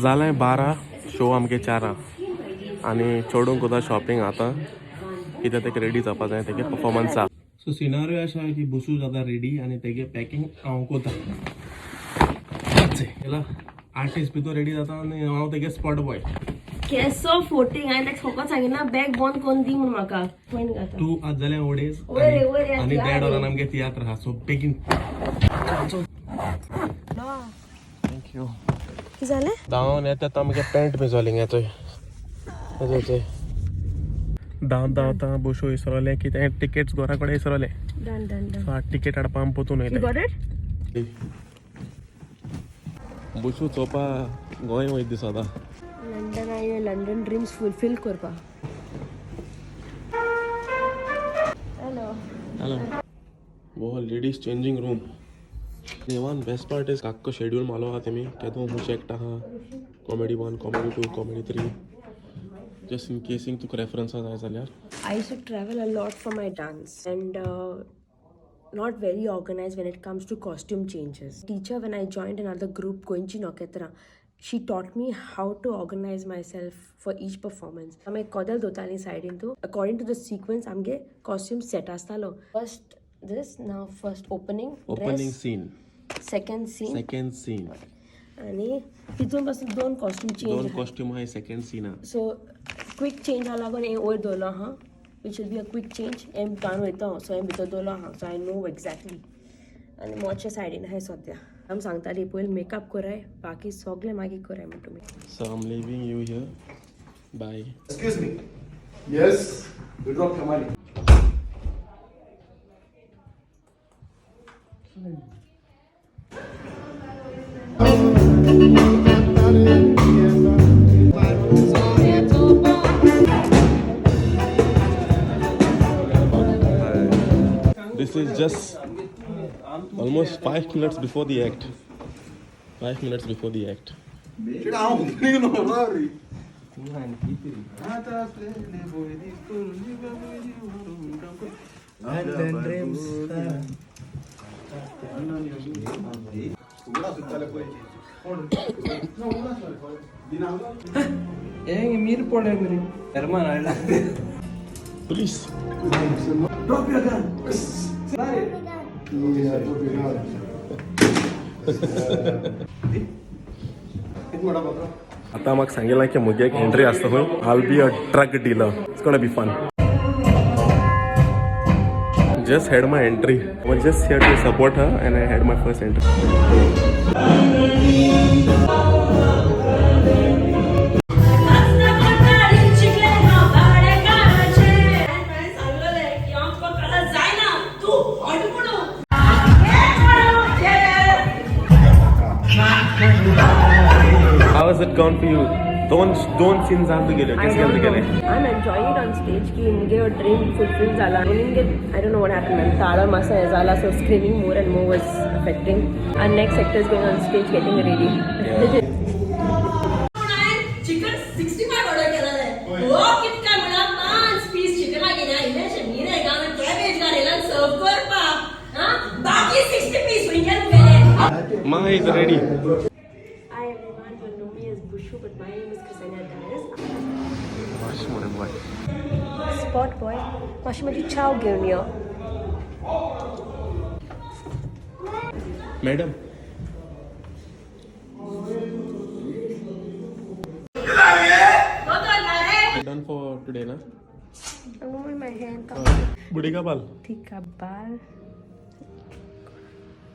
जालें 12 शो आमगे 4 आनी चोडूंक कोता शॉपिंग आतां कित्याक तेका रेडी जावपा जाय तेगे परफॉर्मन्स आहा. सो सिनारियो अशें आहा की बुशू जाता रेडी आनी तेगे पॅकींग हांव कोता. केला आर्टिस्ट भितर रेडी जाता आनी हांव तेगे स्पॉट बॉय. केसो फोटींग हांवें ताका फकत सांगिना बॅग बंद करून दी म्हूण म्हाका. तूं आज जाल्यार उडेस आनी त्या डोरान आमगे तियात्र आहा सो बेगीन. थँक्यू. कितें जालें? धांवन येता तो आमगे पॅन्ट भिजोली गे थंय. धांवता बुशू इसरोले की ते टिकेट्स घरा कडेन इसरोले. डन. टिकेट हाडपा आमी पोतून वयले. बुशू चोवपा गोंय वयत दिसता. लंडन आयले लंडन ड्रीम्स फुलफील करपा. हेलो वो लेडीज चेंजिंग रूम. देवान बेस्ट पार्ट इज काक्को शेड्यूल मालो आहा तेमी केदो हुंच एकटा आहा. Comedy 1 comedy 2 comedy 3 just in case तुका रेफरन्सां जाय जाल्यार. I used to travel a lot for my dance and not very organized when it comes to costume changes. Teacher, when I joined another group going to Noketra, she taught me how to organize myself for each performance. I'm a kodal dotani side into according to the sequence I'm get costume set astalo. First this, now first opening scene, second scene आणि तितून पासून दोन costume आहे second scene. So quick change हा लागून हे वयर दवरलो आहा which will be a quick change एम कान वयता सो हे भितर दवरलो आहा सो आय नो एक्झॅक्टली. आनी मोच्या सायडीन आहाय सद्या आमी सांगताली पयलीं मेकअप कराय बाकी सगळें मागीर कराय म्हण तुमी. So I am leaving you here. Bye. Excuse me. Yes we drop your money. This is just almost 5 minutes before the act. 5 minutes before the act. Police. Drop your gun. आता म्हाका सांगितलं की मुगे एक एंट्री आसता खंय. I'll be a drug dealer. It's gonna be fun. Just had my entry. I was just here to support her and I had my first entry. How has it gone for you? दोन scenes आहात गेले. कसे गेले? I'm enjoying it on stage की मुगे dream fulfil जाला. मुगे I don't know what happened. ताळा मासा हे जाला so screaming more and more was affecting. Our next actor is going on stage getting ready. Chicken 65 order केला आहे. हो कितका म्हणा 5 पीस चिकन गेल्या इमेज नीरे गाणं कॅबेज गारेला सर्व करपा. हां बाकी 60 पीस विंगल गेले. Ma is ready. Hi everyone, you know me as Bushu, but my name is Dallas. Washmore boy. Spot boy. Washmore chow घेऊन यो. Madam. Done for today, na? I'm moving my hand. Budi ka bal? ठीक है बाल.